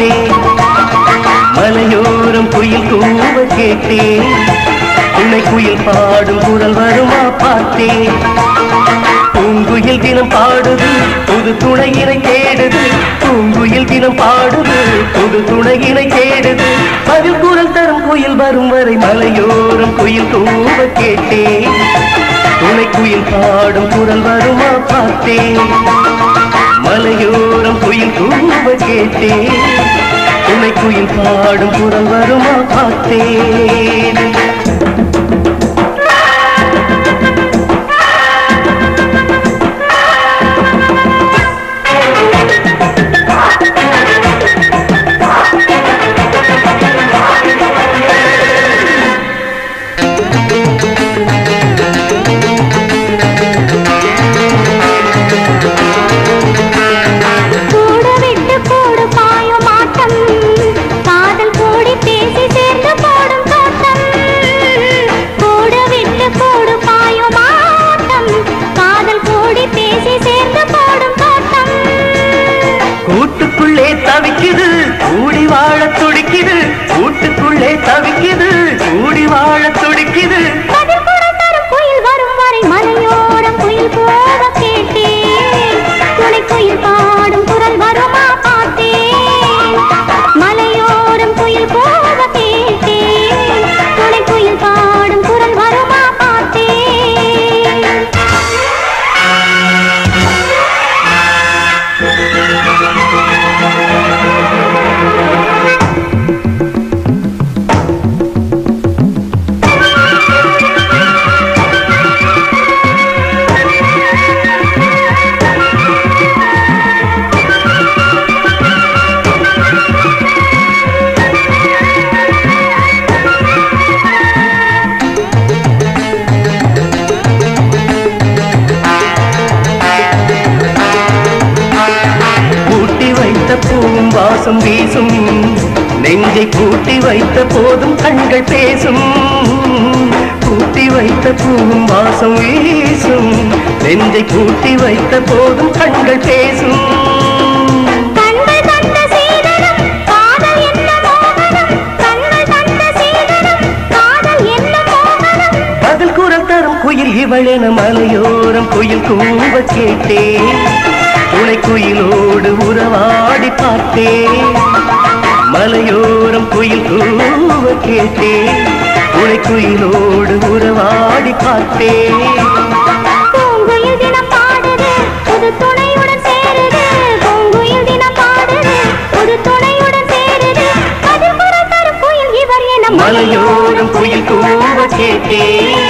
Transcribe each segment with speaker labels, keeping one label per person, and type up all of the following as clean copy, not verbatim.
Speaker 1: பார்த்தேன். மலையோரம் குயில் கூவ கேட்டேன். துணை குயில் பாடும் குரல் வருமா பார்த்தேன். பூங்குயில் தினம் பாடுது புது துணையினை தேடுது. பூங்குயில் தினம் பாடுது புது துணையினை தேடுது. பதில் குரல் தரும் குயில் வரும் வரை மலையோரம் குயில் கூவ கேட்டேன். துணை குயில் பாடும் குரல் வருமா பார்த்தேன். மலையோரம் குயில் கூவ கேட்டேன். துணை குயில் பாடும் குரல் வருமா பார்த்தேன். கூட்டுக்குள்ளே தவிக்குது கூடி வாழ துடிக்குது. கூட்டுக்குள்ளே தவிக்குது கூடி வாழ துடிக்குது.
Speaker 2: குயில் வரும் வரை மலையோரம் குயில் போக கேட்டேன். துணை குயில் பாடும் குரல் வருமா பார்த்தேன். மலையோரம் குயில் போக கேட்டேன். துணை குயில் பாடும் குரல் வருமா பார்த்தேன்.
Speaker 1: பூவும் வாசம் வீசும். நெஞ்சை பூட்டி வைத்த போதும் கண்கள் பேசும். பூட்டி வைத்த பூவும் வாசம் வீசும். நெஞ்சை பூட்டி வைத்த போதும் கண்கள் பேசும். பதில் குரல் தரும் குயில் இவளென மலையோரம் குயில் கூவ கேட்டேன். துணை குயிலோடு உறவாடி பார்த்தேன். மலையோரம் குயில் கூவ கேட்டேன். துணை குயிலோடு உறவாடி பார்த்தேன்.
Speaker 2: பூங்குயில் தினம் பாடுது புது துணையுடன் சேருது. பூங்குயில் தினம் பாடுது புது துணையுடன் சேருது. பதில் குரல் தரும் குயில் இவர் என
Speaker 1: மலையோரம் குயில் கூவ கேட்டேன்.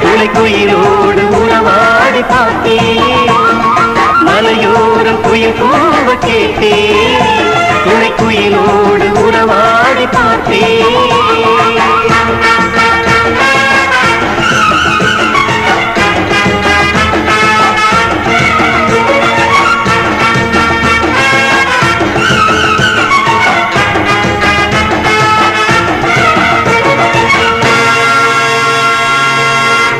Speaker 1: துணை குயிலோடு உறவாடி பார்த்தேன். மலையோரம் குயில் கூவ கேட்டேன். துணை குயிலோடு உறவாடி பார்த்தேன்.